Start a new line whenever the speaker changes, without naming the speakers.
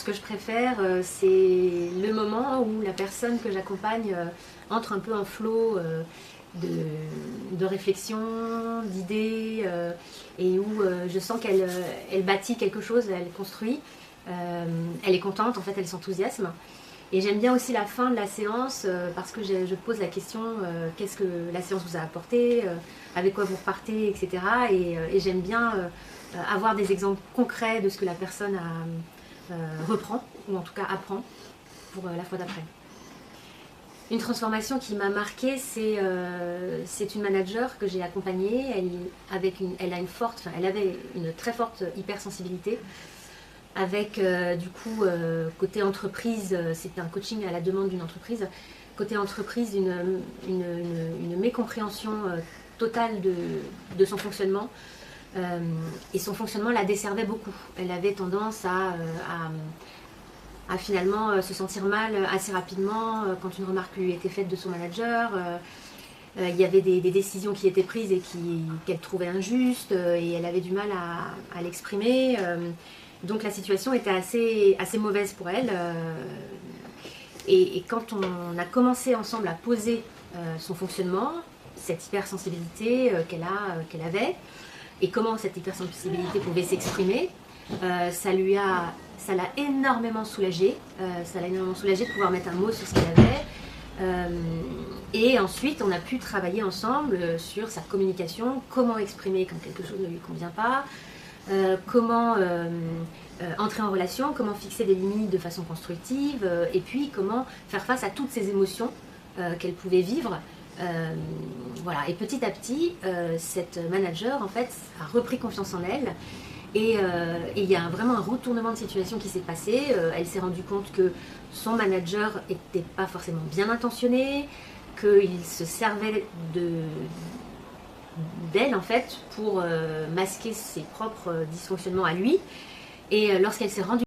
Ce que je préfère, c'est le moment où la personne que j'accompagne entre un peu en flot de réflexion, d'idées, et où je sens qu'elle bâtit quelque chose, elle construit, elle est contente, en fait elle s'enthousiasme. Et j'aime bien aussi la fin de la séance parce que je pose la question qu'est-ce que la séance vous a apporté, avec quoi vous repartez, etc. Et j'aime bien avoir des exemples concrets de ce que la personne reprend, ou en tout cas apprend pour la fois d'après. Une transformation qui m'a marquée, c'est une manager que j'ai accompagnée. Elle avait une très forte hypersensibilité. Avec du coup côté entreprise, c'était un coaching à la demande d'une entreprise. Côté entreprise, une mécompréhension totale de son fonctionnement. Et son fonctionnement la desservait beaucoup. Elle avait tendance à finalement se sentir mal assez rapidement quand une remarque lui était faite de son manager. Il y avait des décisions qui étaient prises et qu'elle trouvait injustes et elle avait du mal à l'exprimer. Donc la situation était assez mauvaise pour elle. Et quand on a commencé ensemble à poser son fonctionnement, cette hypersensibilité qu'elle avait, et comment cette hypersensibilité pouvait s'exprimer, ça l'a énormément soulagée. Ça l'a énormément soulagée de pouvoir mettre un mot sur ce qu'elle avait. Et ensuite, on a pu travailler ensemble sur sa communication, comment exprimer quand quelque chose ne lui convient pas, comment entrer en relation, comment fixer des limites de façon constructive, et puis comment faire face à toutes ces émotions qu'elle pouvait vivre. Voilà. Et petit à petit, cette manager en fait a repris confiance en elle. Et il y a vraiment un retournement de situation qui s'est passé. Elle s'est rendue compte que son manager n'était pas forcément bien intentionné, qu'il se servait d'elle en fait pour masquer ses propres dysfonctionnements à lui. Et lorsqu'elle s'est rendue